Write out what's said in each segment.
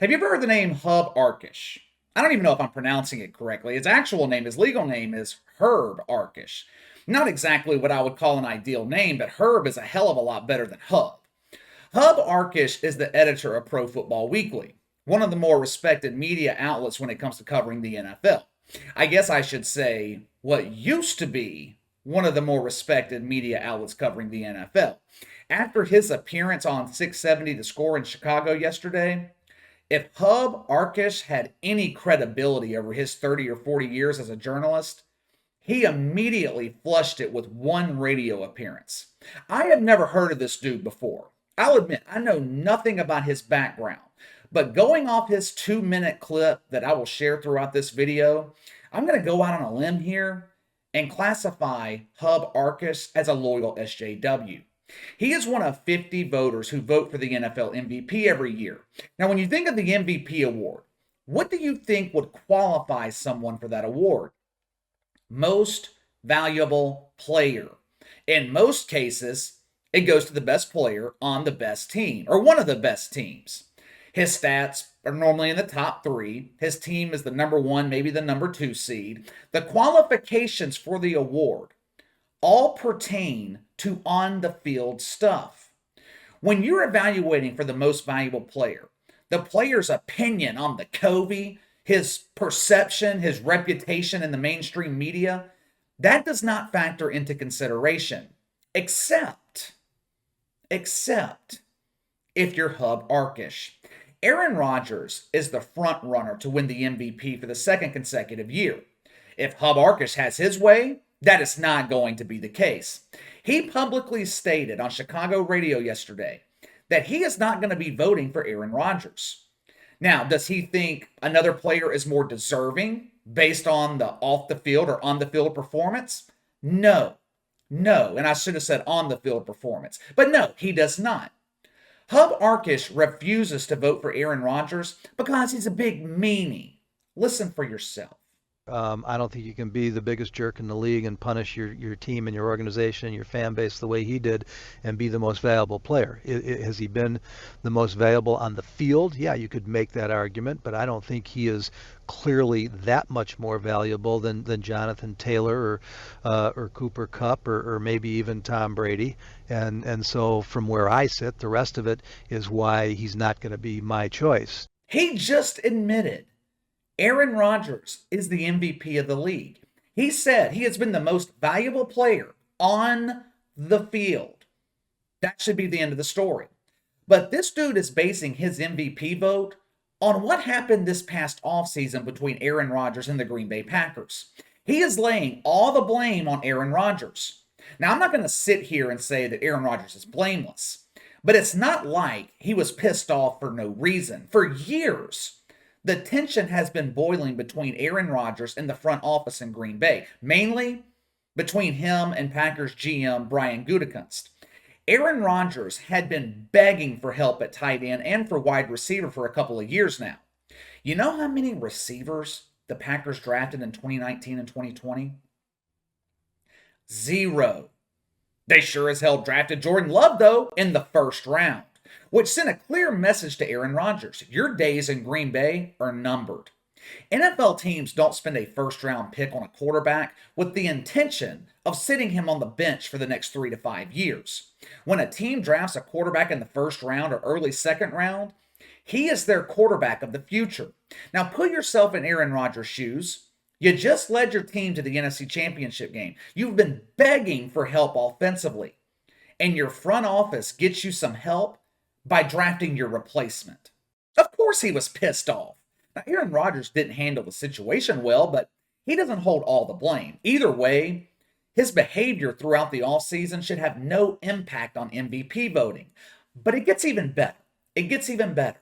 Have you ever heard the name Hub Arkush? I don't even know if I'm pronouncing it correctly. His legal name is Herb Arkush. Not exactly what I would call an ideal name, but Herb is a hell of a lot better than Hub. Hub Arkush is the editor of Pro Football Weekly, one of the more respected media outlets when it comes to covering the NFL. I guess I should say what used to be one of the more respected media outlets covering the NFL. After his appearance on 670 The Score in Chicago yesterday, if Hub Arkush had any credibility over his 30 or 40 years as a journalist, he immediately flushed it with one radio appearance. I have never heard of this dude before. I'll admit, I know nothing about his background, but going off his 2-minute clip that I will share throughout this video, I'm going to go out on a limb here and classify Hub Arkush as a loyal SJW. He is one of 50 voters who vote for the NFL MVP every year. Now, when you think of the MVP award, what do you think would qualify someone for that award? Most valuable player. In most cases, it goes to the best player on the best team or one of the best teams. His stats are normally in the top three. His team is the number one, maybe the number two seed. The qualifications for the award all pertain to on the field stuff. When you're evaluating for the most valuable player, the player's opinion on the Covey, his perception, his reputation in the mainstream media, that does not factor into consideration, except if you're Hub Arkush. Aaron Rodgers is the front runner to win the MVP for the second consecutive year. If Hub Arkush has his way, that is not going to be the case. He publicly stated on Chicago radio yesterday that he is not going to be voting for Aaron Rodgers. Now, does he think another player is more deserving based on the off the field or on the field performance? No. And I should have said on the field performance. But no, he does not. Hub Arkush refuses to vote for Aaron Rodgers because he's a big meanie. Listen for yourself. I don't think you can be the biggest jerk in the league and punish your team and your organization and your fan base the way he did and be the most valuable player. Has he been the most valuable on the field? Yeah, you could make that argument, but I don't think he is clearly that much more valuable than Jonathan Taylor or Cooper Kupp or maybe even Tom Brady. And so from where I sit, the rest of it is why he's not going to be my choice. He just admitted Aaron Rodgers is the MVP of the league. He said he has been the most valuable player on the field. That should be the end of the story. But this dude is basing his MVP vote on what happened this past offseason between Aaron Rodgers and the Green Bay Packers. He is laying all the blame on Aaron Rodgers. Now, I'm not going to sit here and say that Aaron Rodgers is blameless, but it's not like he was pissed off for no reason. For years, the tension has been boiling between Aaron Rodgers and the front office in Green Bay, mainly between him and Packers GM Brian Gutekunst. Aaron Rodgers had been begging for help at tight end and for wide receiver for a couple of years now. You know how many receivers the Packers drafted in 2019 and 2020? Zero. They sure as hell drafted Jordan Love, though, in the first round, which sent a clear message to Aaron Rodgers. Your days in Green Bay are numbered. NFL teams don't spend a first-round pick on a quarterback with the intention of sitting him on the bench for the next 3 to 5 years. When a team drafts a quarterback in the first round or early second round, he is their quarterback of the future. Now put yourself in Aaron Rodgers' shoes. You just led your team to the NFC Championship game. You've been begging for help offensively, and your front office gets you some help by drafting your replacement. Of course he was pissed off. Now, Aaron Rodgers didn't handle the situation well, but he doesn't hold all the blame. Either way, his behavior throughout the offseason should have no impact on MVP voting. But it gets even better.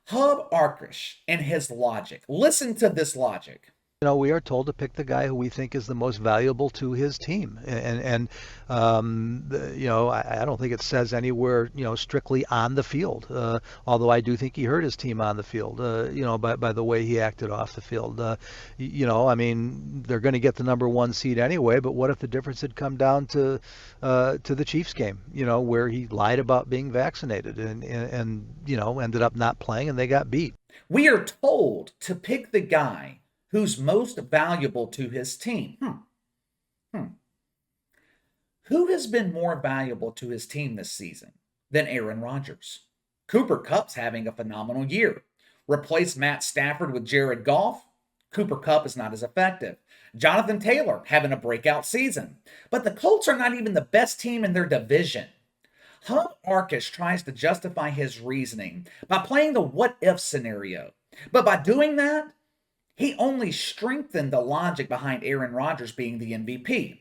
Hub Arkush and his logic. Listen to this logic. We are told to pick the guy who we think is the most valuable to his team, I don't think it says anywhere, strictly on the field. Although I do think he hurt his team on the field, by the way he acted off the field. I mean, they're going to get the number one seed anyway. But what if the difference had come down to the Chiefs game, where he lied about being vaccinated and ended up not playing and they got beat. We are told to pick the guy who's most valuable to his team. Who has been more valuable to his team this season than Aaron Rodgers? Cooper Kupp's having a phenomenal year. Replace Matt Stafford with Jared Goff? Cooper Kupp is not as effective. Jonathan Taylor having a breakout season. But the Colts are not even the best team in their division. Hub Arkush tries to justify his reasoning by playing the what-if scenario. But by doing that, he only strengthened the logic behind Aaron Rodgers being the MVP.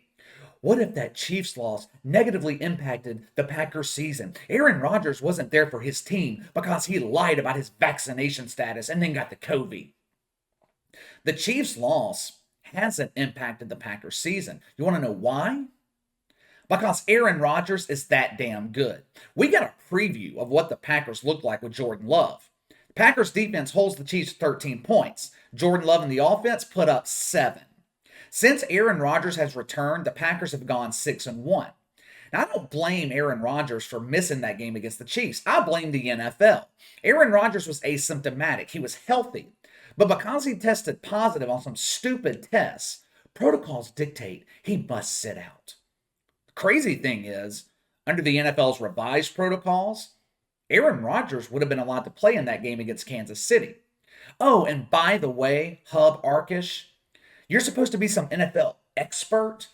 What if that Chiefs loss negatively impacted the Packers season? Aaron Rodgers wasn't there for his team because he lied about his vaccination status and then got the COVID. The Chiefs loss hasn't impacted the Packers season. You want to know why? Because Aaron Rodgers is that damn good. We got a preview of what the Packers look like with Jordan Love. The Packers defense holds the Chiefs 13 points. Jordan Love and the offense put up 7. Since Aaron Rodgers has returned, the Packers have gone 6-1. Now, I don't blame Aaron Rodgers for missing that game against the Chiefs. I blame the NFL. Aaron Rodgers was asymptomatic. He was healthy. But because he tested positive on some stupid tests, protocols dictate he must sit out. The crazy thing is, under the NFL's revised protocols, Aaron Rodgers would have been allowed to play in that game against Kansas City. Oh, and by the way, Hub Arkush, you're supposed to be some NFL expert.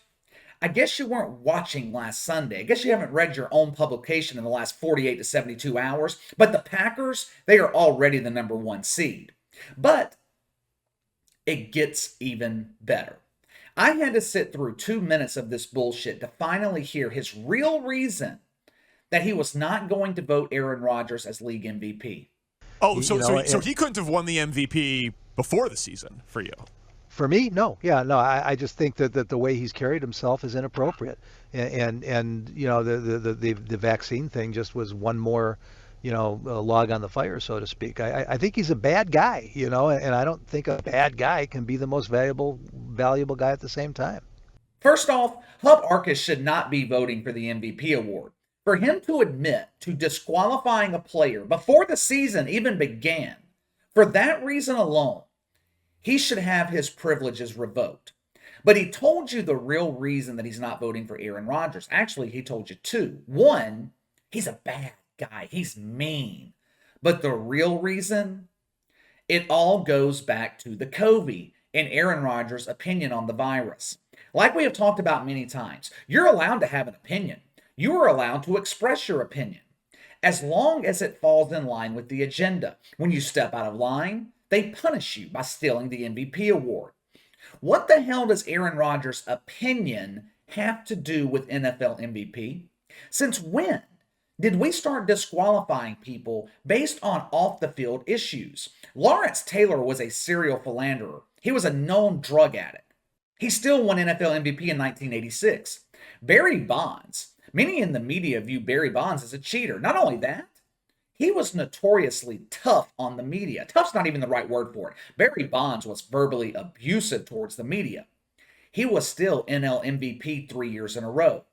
I guess you weren't watching last Sunday. I guess you haven't read your own publication in the last 48 to 72 hours. But the Packers, they are already the number 1 seed. But it gets even better. I had to sit through 2 minutes of this bullshit to finally hear his real reason that he was not going to vote Aaron Rodgers as league MVP. Oh, so he couldn't have won the MVP before the season for you? For me, no. Yeah, no. I just think that the way he's carried himself is inappropriate, and the vaccine thing just was one more, log on the fire, so to speak. I think he's a bad guy, and I don't think a bad guy can be the most valuable guy at the same time. First off, Hub Arkush should not be voting for the MVP award. For him to admit to disqualifying a player before the season even began, for that reason alone, he should have his privileges revoked. But he told you the real reason that he's not voting for Aaron Rodgers. Actually, he told you 2. 1, he's a bad guy. He's mean. But the real reason, it all goes back to the COVID and Aaron Rodgers' opinion on the virus. Like we have talked about many times, you're allowed to have an opinion. You are allowed to express your opinion, as long as it falls in line with the agenda. When you step out of line, they punish you by stealing the MVP award. What the hell does Aaron Rodgers' opinion have to do with NFL MVP? Since when did we start disqualifying people based on off-the-field issues? Lawrence Taylor was a serial philanderer. He was a known drug addict. He still won NFL MVP in 1986. Barry Bonds, many in the media view Barry Bonds as a cheater. Not only that, he was notoriously tough on the media. Tough's not even the right word for it. Barry Bonds was verbally abusive towards the media. He was still NL MVP 3 years in a row.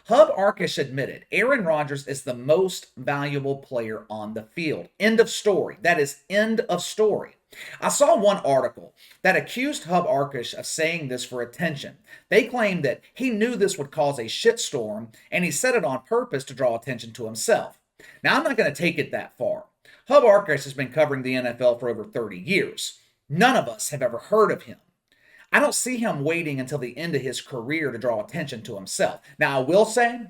Hub Arkush admitted Aaron Rodgers is the most valuable player on the field. End of story. That is end of story. I saw one article that accused Hub Arkush of saying this for attention. They claimed that he knew this would cause a shitstorm and he said it on purpose to draw attention to himself. Now, I'm not going to take it that far. Hub Arkush has been covering the NFL for over 30 years. None of us have ever heard of him. I don't see him waiting until the end of his career to draw attention to himself. Now, I will say,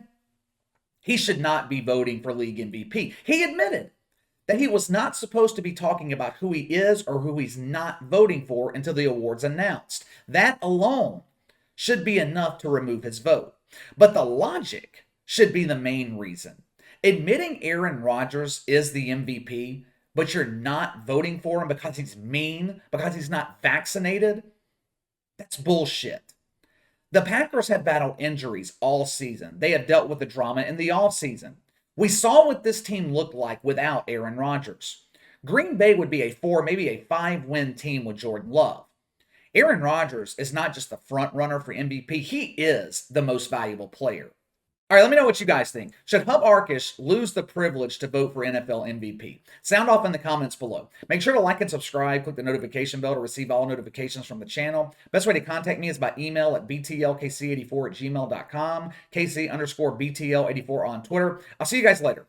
he should not be voting for league MVP. He admitted that he was not supposed to be talking about who he is or who he's not voting for until the award's announced. That alone should be enough to remove his vote. But the logic should be the main reason. Admitting Aaron Rodgers is the MVP, but you're not voting for him because he's mean, because he's not vaccinated, That's bullshit. The Packers have battled injuries all season. They have dealt with the drama in the offseason. We saw what this team looked like without Aaron Rodgers. Green Bay would be a 4, maybe a 5-win team with Jordan Love. Aaron Rodgers is not just the front runner for MVP, he is the most valuable player. All right, let me know what you guys think. Should Hub Arkush lose the privilege to vote for NFL MVP? Sound off in the comments below. Make sure to like and subscribe. Click the notification bell to receive all notifications from the channel. Best way to contact me is by email at btlkc84@gmail.com, KC_BTL84 on Twitter. I'll see you guys later.